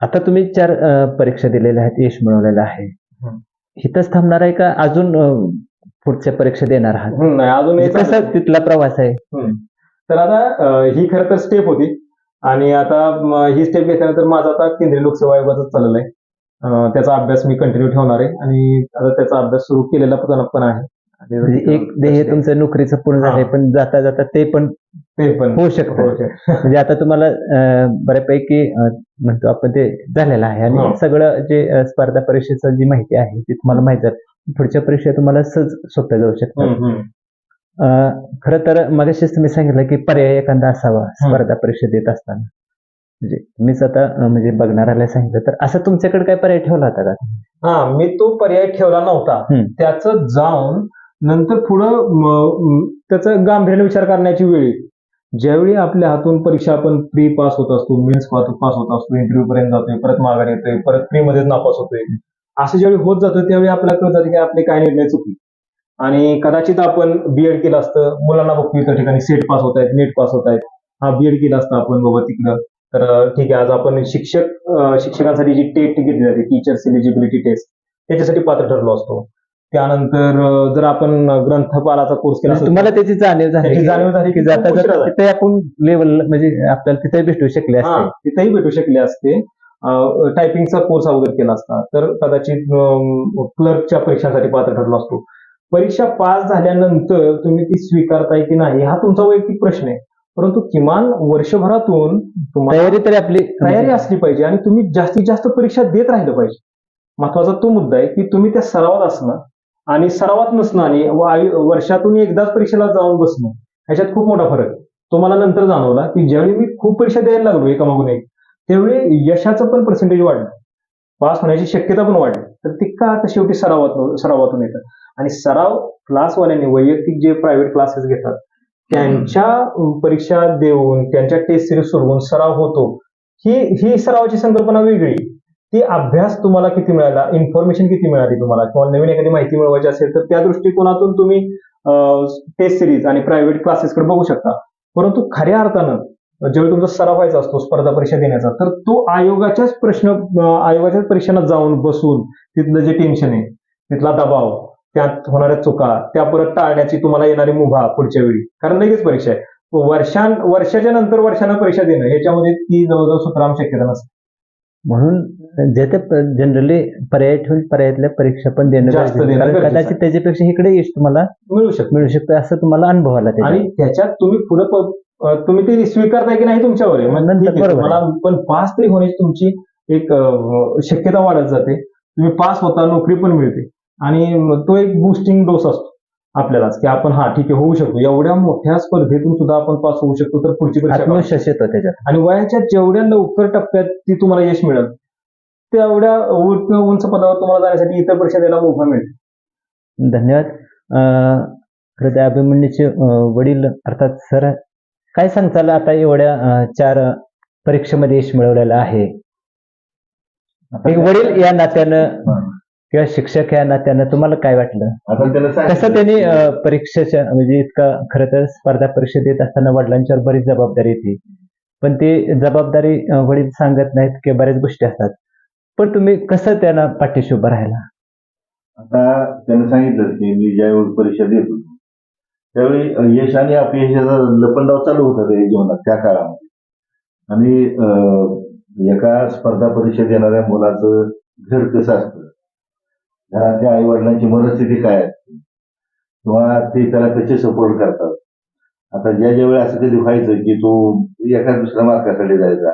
आता तुम्ही 4 परीक्षा दिलेल्या आहेत, यश मिळवलेलं आहे, इथंच थांबणार आहे का अजून पुढच्या परीक्षा देणार आहात? नाही, अजून कसा तिथला प्रवास आहे? तर आता ही खरं तर स्टेप होती आणि आता ही स्टेप घेतल्यानंतर माझा आता केंद्रीय लोकसेवा आयोगाचं चाललेलं आहे. त्याचा अभ्यास मी कंटिन्यू ठेवणार आहे आणि आता त्याचा अभ्यास सुरू केलेला पण आहे. म्हणजे एक ध्येय तुमचं नोकरीचं पूर्ण झालंय, हा. पण जाता जाता ते पण ते पण होऊ शकतं. म्हणजे आता तुम्हाला बऱ्यापैकी म्हणतो आपण ते झालेलं आहे आणि हो. सगळं जे स्पर्धा परीक्षेचं जी माहिती आहे ती तुम्हाला माहिती आहे. पुढच्या परीक्षा तुम्हाला सहज सोप्या जाऊ शकतात. खरं तर मगाशीच तुम्ही सांगितलं की पर्याय एखादा असावा स्पर्धा परीक्षा देत असताना. म्हणजे मीच आता म्हणजे बघणाऱ्याला सांगितलं तर असं तुमच्याकडे काय पर्याय ठेवला होता का? हा, मी तो पर्याय ठेवला नव्हता. त्याचं जाऊन नंतर पुढं त्याचं गांभीर्याने विचार करण्याची वेळ येते. ज्यावेळी आपल्या हातून परीक्षा आपण प्री पास होत असतो, मेन्स पास होत असतो, इंटरव्ह्यू पर्यंत जातोय, परत माघार येतोय, परत प्री मध्येच नापास होतोय, असं ज्यावेळी होत जातं त्यावेळी आपल्याला कळत जातं की आपले काय निर्णय चुकले आणि कदाचित आपण बीएड केलं असतं. मुलांना बघतोय त्या ठिकाणी सेट पास होत आहेत, नेट पास होत आहेत. हा, बीएड केलं असतं आपण बाबा तिकडं तर ठीक आहे. आज आपण शिक्षकांसाठी जी टेट घेतली जाते, टीचर्स एलिजिबिलिटी टेस्ट, त्याच्यासाठी पात्र ठरलो असतो. त्यानंतर जर आपण ग्रंथपालाचा कोर्स केला असता, तुम्हाला त्याची जाणीव झाली की जाता खूप उशिरा जाता झाली. तिथे आपण लेवल म्हणजे आपल्याला तिथे भेटू शकले हा, असते. तिथेही भेटू शकले असते. टायपिंगचा कोर्स अगोदर केला असता तर कदाचित क्लर्कच्या परीक्षांसाठी पात्र ठरलो असतो. परीक्षा पास झाल्यानंतर तुम्ही ती स्वीकारताय की नाही हा तुमचा वैयक्तिक प्रश्न आहे, परंतु किमान वर्षभरातून तुम्हाला तयारी तरी आपली तयारी असली पाहिजे आणि तुम्ही जास्तीत जास्त परीक्षा देत राहिलं पाहिजे. महत्वाचा तो मुद्दा आहे की तुम्ही त्या सरावात असणं आणि सरावात नसणं आणि वर्षातून एकदाच परीक्षेला जाऊन बसणं ह्याच्यात खूप मोठा फरक आहे. तो मला नंतर जाणवला की ज्यावेळी मी खूप परीक्षा द्यायला लागलो एकामागून एक, त्यावेळी यशाचं पण पर्सेंटेज वाढलं, पास होण्याची शक्यता पण वाढली. तर ते का आता शेवटी सरावातून येतं आणि सराव क्लासवाल्यांनी वैयक्तिक जे प्रायव्हेट क्लासेस घेतात त्यांच्या परीक्षा देऊन त्यांच्या टेस्ट सिरीज सोडवून सराव होतो. ही सरावाची संकल्पना वेगळी. ती अभ्यास तुम्हाला किती मिळाला, इन्फॉर्मेशन किती मिळाली तुम्हाला, किंवा नवीन एखादी माहिती मिळवायची असेल तर त्या दृष्टिकोनातून तुम्ही टेस्ट सिरीज आणि प्रायव्हेट क्लासेसकडे बघू शकता. परंतु खऱ्या अर्थानं ज्यावेळी तुमचा सराव व्हायचा असतो स्पर्धा परीक्षा देण्याचा, तर तो आयोगाच्याच परीक्षांना जाऊन बसून तिथलं जे टेन्शन आहे, तिथला दबाव, त्यात होणाऱ्या चुका, त्या परत टाळण्याची तुम्हाला येणारी मुभा पुढच्या वेळी, कारण लगेच परीक्षा आहे. वर्षाच्या नंतर वर्षांना परीक्षा देणं याच्यामध्ये ती जवळजवळ सुतराम शक्यता नसते. म्हणून जेथे जनरली पर्याय ठेवून पर्यायातल्या परीक्षा पण देणं जास्त गरजेचं आहे. देणं कारण गरजेचं कदाचित आहे. त्याच्यापेक्षा इकडे यश तुम्हाला मिळू शकतं असं तुम्हाला अनुभव आला आणि त्याच्यात तुम्ही तुम्ही ते स्वीकारताय की नाही तुमच्यावर आहे. नंतर ठीक आहे, बरोबर तुम्हाला पण पास तरी होण्याची तुमची एक शक्यता वाढत जाते. तुम्ही पास होता, नोकरी पण मिळते आणि तो एक बूस्टिंग डोस असतो आपल्यालाच की आपण ठीक आहे होऊ शकतो. एवढ्या मोठ्या स्पर्धेतून सुद्धा आपण पास होऊ शकतो, तर पुढची परीक्षा आत्मविश्वास येतो त्याच्यात. आणि वयाच्या जेवढ्या लवकर टप्प्यात ती तुम्हाला यश मिळेल तेवढ्या उंच पदावर तुम्हाला जाण्यासाठी इतर परीक्षा द्यायला मुभा मिळेल. धन्यवाद. खरं त्या अभिमन्यूचे वडील अर्थात सर काय सांगताल आता एवढ्या 4 परीक्षेमध्ये यश मिळवलेलं आहे, एक वडील या नात्यानं किंवा शिक्षक या नात्यानं तुम्हाला काय वाटलं? कसं त्यांनी परीक्षेच्या म्हणजे इतका खरं तर स्पर्धा परीक्षा देत असताना वडिलांच्यावर बरीच जबाबदारी येते, पण ती जबाबदारी वडील सांगत नाहीत किंवा बऱ्याच गोष्टी असतात, पण तुम्ही कसं त्यांना पाठीशी उभं राहायला? आता त्यानं सांगितलं की मी ज्यावेळी परीक्षा देत होतो त्यावेळी यश आणि अपयशाचा लपंडाव चालू होता त्या जीवनात त्या काळामध्ये. आणि एका स्पर्धा परीक्षा देणाऱ्या मुलाचं घर कसं असतं, घरातल्या आई वडिलांची मनस्थिती काय असते किंवा ते त्याला कसे सपोर्ट करतात. आता ज्या वेळी असं कधी व्हायचं की तो एका दुसऱ्या मार्कासाठी जायचा,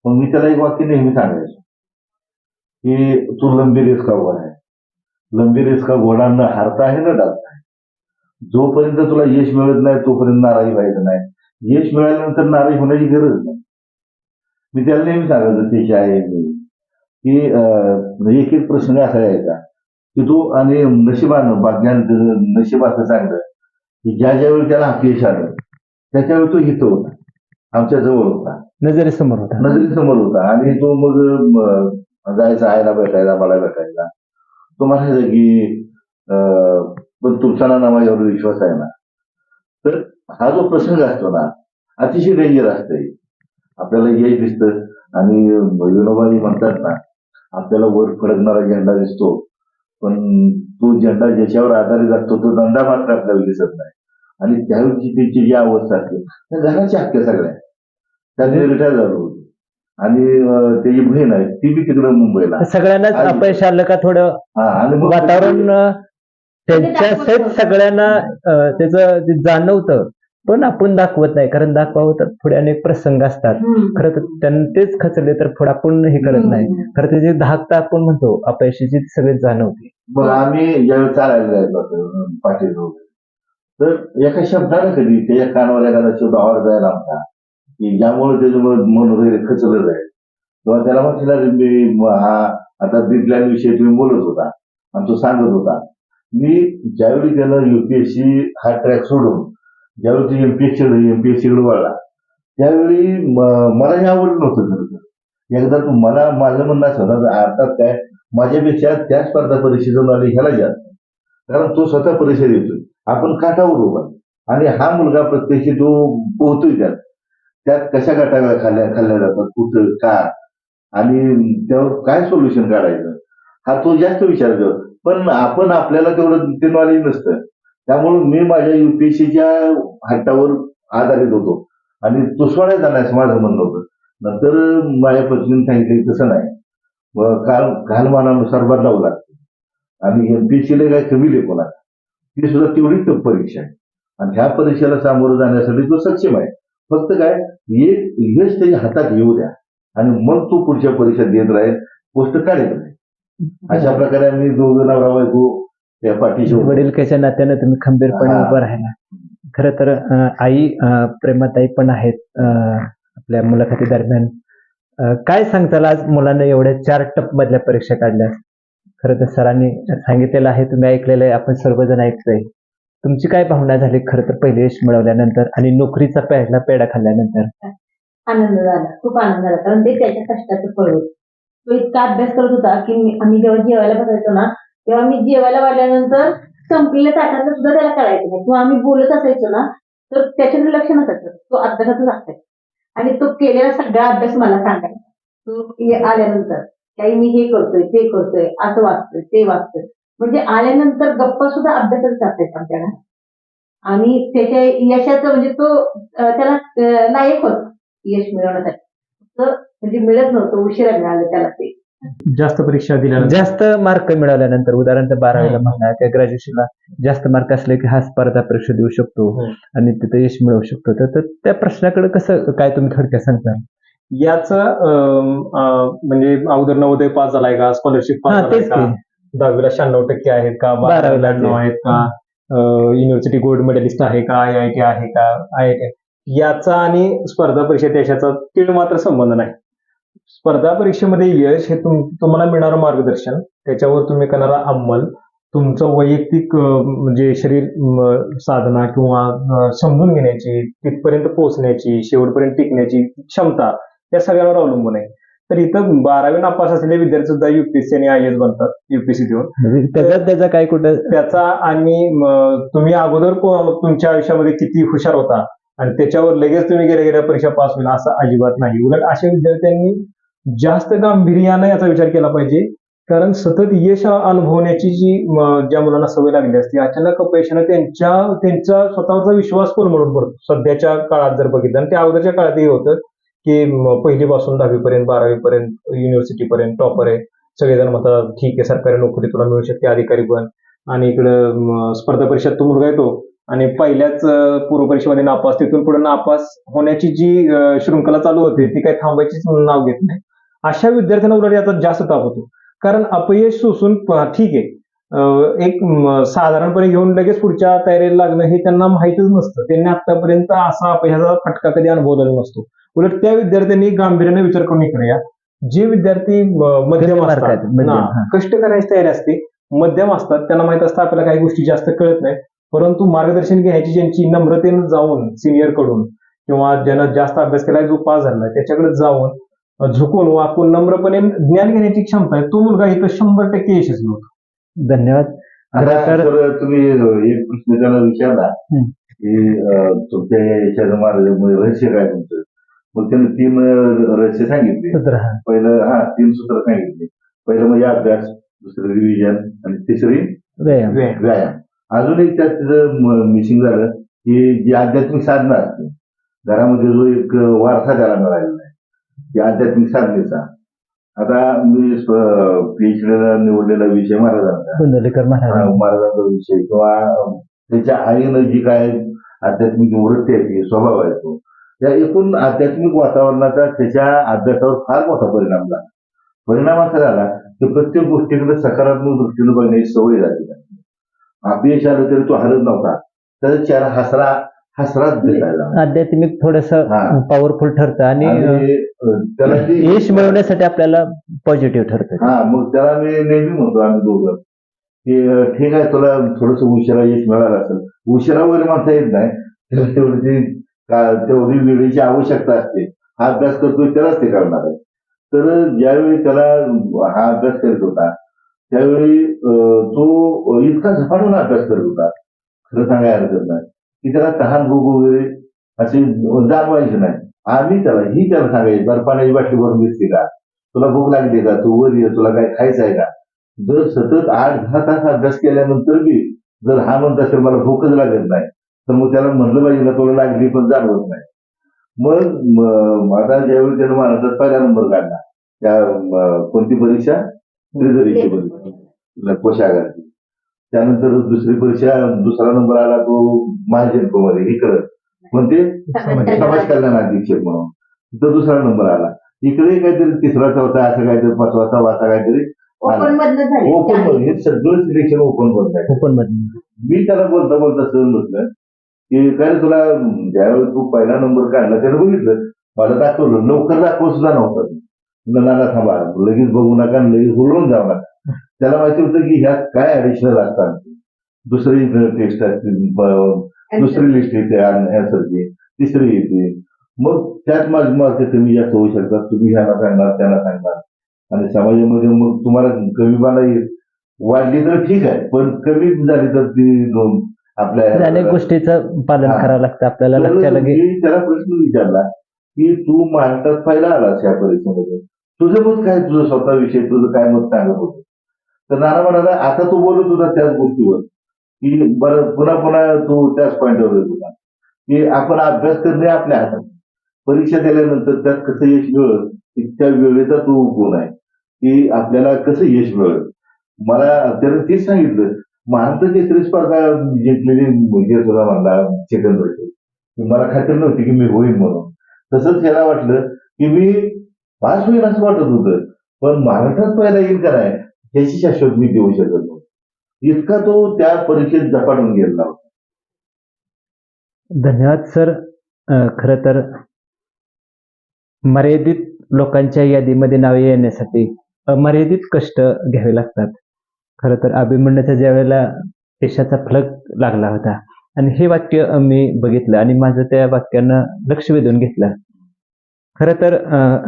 मग मी त्याला एक वाक्य नेहमी सांगायचो की तू लंबी रेस का घोडा आहे, लंबी रेस का घोडा न हारता है न डालता है. जोपर्यंत तुला यश मिळत नाही तोपर्यंत नाराज व्हायचं नाही, यश मिळाल्यानंतर नाराज होण्याची गरज नाही. मी त्याला नेहमी सांगायचो त्याची आहे की एक प्रसंग असा यायचा की तू आणि नशिबानं भाग्यान नशीब असं चांगलं की ज्या वेळी त्याला अपयश आलं त्याच्यावेळी तो इथं होता, आमच्या जवळ होता, नजरेसमोर होता आणि तो मग जायचा आईला भेटायला, मला भेटायला. तो म्हणायचा की पण तुमचा ना माझ्यावर विश्वास आहे ना. तर हा जो प्रसंग असतो ना अतिशय डेंजर असतंय. आपल्याला यश दिसतं आणि विनोबाजी म्हणतात ना आपल्याला वर फडकणारा झेंडा दिसतो, पण तो झेंडा ज्याच्यावर आधारित असतो तो दंडा मात्र आपल्याला दिसत नाही. आणि त्यावेळी त्यांची जी अवस्था असते त्या घराच्या हक्क सगळ्या त्याने रिटायर झालो होतो आणि त्याची बहीण आहे ती बी तिकडे मुंबईला. सगळ्यांनाच अपयश आलं का थोडं हा आणि मग वातावरण त्यांच्या सहित सगळ्यांना त्याचं ते जाणवतं, पण आपण दाखवत नाही, कारण दाखवावं तर पुढे अनेक प्रसंग असतात. खरं तर त्यांना तेच खचले तर पुढे आपण हे करत नाही. खरं त्याची धाकता आपण म्हणतो अपयशाची सगळेच जाणवते. मग आम्ही ज्यावेळी चालायला जायचो पाटील वगैरे तर एका शब्दानं कधी त्याच्या कानावर एखादा शब्द आवाज जायला होता की ज्यामुळे त्याचं मन वगैरे खचलं जाईल तेव्हा त्याला म्हटलं हा आता बिप्लॅन विषयी तुम्ही बोलत होता आणि तो सांगत होता. मी ज्यावेळी त्यानं युपीएससी हा ट्रॅक सोडून ज्यावेळी ते एमपीएससी कडे वळला त्यावेळी मला हे आवडलं नव्हतं खरं तर. एकदा मला माझं म्हणणं असं होतं अर्थात काय माझ्यापेक्षा त्या स्पर्धा परीक्षेतून आले ह्याला जास्त, कारण तो स्वतः परीक्षा देतोय, आपण काठावर उभा आणि हा मुलगा प्रत्यक्ष तो पोहतोय त्यात कशा गाठा खाल्ल्या जातात कुठं का आणि त्यावर काय सोल्युशन काढायचं हा तो जास्त विचार करतो. पण आपण आपल्याला तेवढं ते नॉलेज नसतं, त्यामुळे मी माझ्या युपीएससीच्या हट्टावर आधारित होतो आणि तो सोडायचा नाही असं माझं म्हणणं होतं. नंतर माझ्या पत्नीने सांगितलं तसं नाही, कालमानानुसार बदलावं लागतं आणि एमपीएससीला काय कमी लेखून आहे ती सुद्धा तेवढी टफ परीक्षा आहे आणि ह्या परीक्षेला सामोरं जाण्यासाठी तो सक्षम आहे. फक्त काय एक यश त्याच्या हातात येऊ द्या आणि मग तो पुढच्या परीक्षेत देत राहील, गोष्ट काढत नाही. अशा प्रकारे आम्ही दोघं नवरा बायको त्या पाठीशी वडीलकीच्या नात्यानं तुम्ही खंबीरपणे उभं राहिला. खरं तर आई प्रेमाताई पण आहेत आपल्या मुलाखती दरम्यान. काय सांगताल आज मुलांना एवढ्या 4 टप मधल्या परीक्षा काढल्या? खरं तर सरांनी सांगितलेलं आहे, तुम्ही ऐकलेलं आहे, आपण सर्वजण ऐकतोय. तुमची काय भावना झाली खरं तर पहिले यश मिळवल्यानंतर आणि नोकरीचा पहिला पेढा खाल्ल्यानंतर? आनंद झाला, खूप आनंद झाला, कारण ते त्याच्या कष्टाचं फळ होतं. तो इतका अभ्यास करत होता की आम्ही जेव्हा जेवायला बसायचो ना तेव्हा मी जेवायला वाढल्यानंतर संपलेल्या ताटांचं सुद्धा त्याला कळायचं नाही, किंवा आम्ही बोलत असायचो ना तर त्याच्याकडे लक्ष नसायचं, तो अभ्यासातच असायचा आणि तो केलेला सगळा अभ्यास मला सांगायचा. तो आल्यानंतर काही मी हे करतोय ते करतोय असं वाचतोय ते वाचतोय, म्हणजे आल्यानंतर गप्पा सुद्धा अभ्यासातच असायचा आमच्या घरात. आणि त्याच्या यशाचं म्हणजे तो त्याला लायक होत यश मिळवण्यासाठी, म्हणजे मिळत नव्हतं, उशिरा मिळालं त्याला ते. जास्त परीक्षा दिल्या जास्त मार्क मिळाल्यानंतर उदाहरणार्थ 12वीला म्हणा किंवा ग्रॅज्युएशनला जास्त मार्क असले की हा स्पर्धा परीक्षा देऊ शकतो आणि तिथे यश मिळवू शकतो. तर त्या प्रश्नाकडे कसं काय तुम्ही थोडक्यात सांगता? याच म्हणजे अगोदर नवोदय पास झालाय का, स्कॉलरशिप पास झालाय तेच का, की 10वीला 96% आहेत का, 12वीला 99 आहेत का, युनिव्हर्सिटी गोल्ड मेडलिस्ट आहे का, IIT आहे का, IIT याचा आणि स्पर्धा परीक्षेत यशाचा तीळ मात्र संबंध नाही. स्पर्धा परीक्षेमध्ये यश हे तुम्हाला मिळणारं मार्गदर्शन, त्याच्यावर तुम्ही करणारा अंमल, तुमचं वैयक्तिक म्हणजे शरीर साधना किंवा समजून घेण्याची, तिथपर्यंत पोहोचण्याची, शेवटपर्यंत टिकण्याची क्षमता या सगळ्यावर अवलंबून आहे. तर इथं 12वी नापास असलेले विद्यार्थी सुद्धा युपीएससी आणि IAS बनतात युपीएससी देऊन. त्याचा काय कुठं त्याचा आणि तुम्ही अगोदर तुमच्या आयुष्यामध्ये किती हुशार होता आणि त्याच्यावर लगेच तुम्ही गेल्या परीक्षा पास होईल असं अजिबात नाही. उलट अशा विद्यार्थ्यांनी जास्त गांभीर्यानं याचा विचार केला पाहिजे, कारण सतत यश अनुभवण्याची जी ज्या मुलांना सवय लागली असते अचानक अपयशानं त्यांचा स्वतःचा विश्वास कोलमडून पडतो. सध्याच्या काळात जर बघितलं आणि त्या अगोदरच्या काळातही होतं की पहिलीपासून 10वी पर्यंत 12वी पर्यंत युनिव्हर्सिटी पर्यंत टॉपर आहे, सगळेजण म्हणतात ठीक आहे सरकारी नोकरी तुला मिळू शकते, अधिकारी बन, आणि इकडं स्पर्धा परीक्षेत तो मुलगा येतो आणि पहिल्याच पूर्व परीक्षेमध्ये नापास, तिथून पुढे नापास होण्याची जी शृंखला चालू होते ती काही थांबायचीच नाव घेत नाही. अशा विद्यार्थ्यांना उलट याचा जास्त ताप होतो, कारण अपयश सोसून ठीक आहे एक साधारणपणे घेऊन लगेच पुढच्या तयारीला लागणं हे त्यांना माहितच नसतं. त्यांनी आतापर्यंत असा अपयशाचा फटका कधी अनुभवलेला नसतो. उलट त्या विद्यार्थ्यांनी गांभीर्याने विचार करून इकडे या. जे विद्यार्थी मध्यम असतात, कष्ट करायची तयारी असते, मध्यम असतात, त्यांना माहित असतं आपल्याला काही गोष्टी जास्त कळत नाही, परंतु मार्गदर्शन घेण्याची ज्यांची नम्रतेनं जाऊन सिनियर कडून किंवा ज्यांना जास्त अभ्यास केला जो पास झाला त्याच्याकडे जाऊन झुकून वाकून नम्रपणे ज्ञान घेण्याची क्षमता आहे, तो मुलगा इथं 100% यशस्वी होतो. धन्यवाद. तर तुम्ही एक प्रश्न त्याला विचारला की तुमच्या याच्या रहस्य काय तुमचं, मग त्यानं 3 रहस्य सांगितले. पहिलं 3 सूत्र सांगितले. पहिलं म्हणजे अभ्यास, दुसरं रिव्हिजन आणि तिसरी व्यायाम. अजून एक त्यात मिसिंग झालं की जी आध्यात्मिक साधना असते, घरामध्ये जो एक वारसा त्याला मिळालेला आहे, की आध्यात्मिक साधनेचा. आता मी पीएचडीला निवडलेला विषय महाराजांचा, कुंडलिकर महाराज महाराजांचा विषय किंवा त्याच्या आईनं जी काय आध्यात्मिक वृत्ती आहे, ती स्वभाव आहे तो, त्या एकूण आध्यात्मिक वातावरणाचा त्याच्या अभ्यासावर फार मोठा परिणाम झाला. परिणाम असा झाला की प्रत्येक गोष्टीकडे सकारात्मक दृष्टीने बघण्याची सवय झाली. अपयश आलं तरी तो हरत नव्हता, त्याचा चेहरा हसराच दिसायला. आध्यात्मिक थोडस हा. पॉवरफुल ठरतं आणि त्याला ती यश मिळवण्यासाठी आपल्याला पॉझिटिव्ह ठरतं. हा, मग त्याला मी नेहमी म्हणतो, आम्ही दोघं, की ठीक आहे, तुला थोडस उशिरा यश मिळालं असेल, उशिरा वगैरे म्हणता येत नाही, तेवढी वेळेची आवश्यकता असते. हा अभ्यास करतोय त्यालाच ते करणार आहे. तर ज्यावेळी त्याला हा अभ्यास करत होता त्यावेळी तो इतका झपाटून अभ्यास करत होता, खरं सांगायला हरकत नाही, की त्याला तहान भूक वगैरे असे जाणवायचे नाही. आम्ही त्याला सांगायचे, बरं पाण्याची बाटली भरून घेतली का, तुला भूक लागली का, तू वर ये, तुला काय खायचं आहे का. जर सतत 8-10 तास अभ्यास केल्यानंतर बी जर हा म्हणत असेल मला भूकच लागत नाही, तर मग त्याला म्हणलं पाहिजे ना, तुला लागली पण जाणवत नाही. मग आता ज्यावेळी त्यानं महाराष्ट्रात पहिला नंबर काढला, त्या कोणती परीक्षा, ट्रेझरीची परीक्षा, कोषागारची. त्यानंतर दुसरी परीक्षा दुसरा नंबर आला तो महाजनकोमध्ये, इकडं म्हणजे समाज कल्याण अधीक्षक म्हणून, तिथं दुसरा नंबर आला. इकडे काहीतरी तिसरा चौथा असं काहीतरी 5वा 6वा असा काहीतरी ओपन मधनं झाले. ओपन मध्ये. हे सगळं सिलेक्शन ओपन मध्ये आहे. ओपन मध्ये मी त्याला बोलता सहज म्हटलं की काय रे, तुला ज्यावेळी तू पहिला नंबर काढला त्यानं बघितलं, मला दाखवलं, लवकर दाखवत सुद्धा नव्हतं. नाना थांबा, लगेच बघू नका, लगेच बोलवून जाऊ नका. त्याला माहिती होतं की ह्यात काय ऍडिशनल असतात, दुसरी टेस्ट असते, दुसरी लिस्ट येते ह्यासारखी, तिसरी येते, मग त्यात माझे मार्क कमी जास्त होऊ शकतात. तुम्ही ह्याला सांगणार, त्याला सांगणार, आणि समाजामध्ये मग तुम्हाला कमीपणा वाढली तर ठीक आहे, पण कमी झाली तर ती आपल्या अनेक गोष्टीचं पालन हा. करावं लागतं आपल्याला. तर लक्षात लागेल मी त्याला प्रश्न विचारला की तू महाराष्ट्रात पहिला आलास या परीक्षेमध्ये, तुझं मत काय, तुझं स्वतः विषय, तुझं काय मत सांगत होतं. तर नाना म्हणाला, आता तू बोलत होता त्याच गोष्टीवर, की बरं पुन्हा तू त्याच पॉईंटवर येत होता की आपण अभ्यास करणे आपल्या हातात, परीक्षा दिल्यानंतर त्यात कसं यश मिळेल त्या वेळेचा तो गुण आहे की आपल्याला कसं यश मिळेल. मला त्यानं तेच सांगितलं, महाराष्ट्र केसरी स्पर्धा जिंकलेली हे सुद्धा म्हणला सेकंड वर्षी, मला खात्री नव्हती की मी होईल म्हणून. तसंच याला वाटलं की मी पास होईल असं वाटत होतं, पण महाराष्ट्रात पहिला येईल का नाही याची शाश्वत मी देऊ शकत नव्हतो. इतका तो त्या परीक्षेत झपाटून गेला होता. धन्यवाद सर. खरं तर मर्यादित लोकांच्या यादीमध्ये नावे येण्यासाठी अमर्यादित कष्ट घ्यावे लागतात. खरं तर अभिमन्यूचा ज्या वेळेला यशाचा फलक लागला होता आणि हे वाक्य मी बघितलं आणि माझं त्या वाक्यानं लक्ष वेधून घेतलं. खरं तर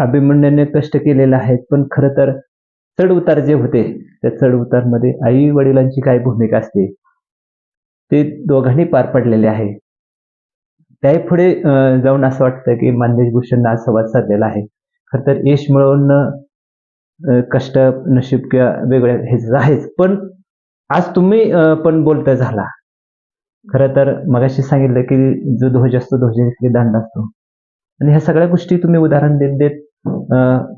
अभिमन्यूने कष्ट केलेले आहेत, पण खरं तर चढ उतार जे होते त्या चढ उतारमध्ये आई वडिलांची काय भूमिका असते ते दोघांनी पार पडलेले आहे. त्याही पुढे जाऊन असं वाटतं की मानदेश भूषणनं आज संवाद साधलेला आहे. खरं तर यश मिळवणं कष्ट, नशीब किंवा वेगळ्या हेच आहेच, पण आज तुम्ही पण बोलता झाला. खरं तर मगाशी सांगितलं की जो ध्वज असतो ध्वजाखाली दांडा असतो, आणि ह्या सगळ्या गोष्टी तुम्ही उदाहरण देत देत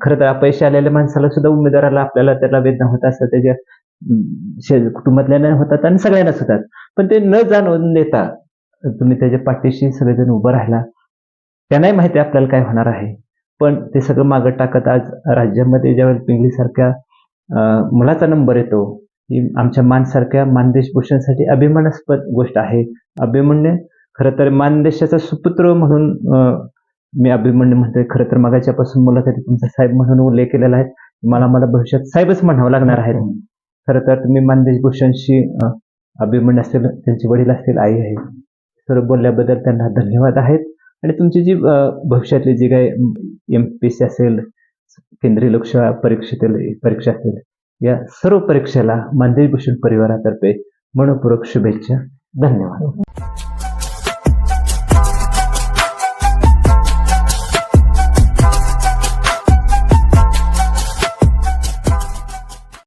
खरं तर अपयशी आलेल्या माणसाला सुद्धा उमेदवाराला आपल्याला त्याला वेदना होत असतात, त्याच्या कुटुंबातल्या होतात आणि सगळ्यांनाच होतात, पण ते न जाणून देता तुम्ही त्याच्या पाठीशी सगळेजण उभं राहिला. त्यांनाही माहिती आहे आपल्याला काय होणार आहे, पण ते सगळं मागं टाकत आज राज्यामध्ये ज्यावेळेला पिंगलीसारख्या मुलाचा नंबर येतो, ही आमच्या मानसारख्या मानदेश भूषणसाठी अभिमानास्पद गोष्ट आहे. अभिमन्यू खरं तर मानदेशाचा सुपुत्र म्हणून मी अभिमन्यू म्हणतोय. खरं तर मगाच्यापासून मुलाखती तुमचा साहेब म्हणून उल्लेख केलेला आहे, मला भविष्यात साहेबच म्हणावं लागणार आहे. खरं तर तुम्ही मानदेश भूषणशी अभिमन्यू असतील, त्यांचे वडील असतील, आई आहे, सर्व बोलल्याबद्दल त्यांना धन्यवाद आहेत. आणि तुमची जी भविष्यातली जी काही MPSC असेल, केंद्रीय लोकसेवा परीक्षा असेल, या सर्व परीक्षेला मानदेश भूषण परिवारातर्फे मनपूर्वक शुभेच्छा. धन्यवाद.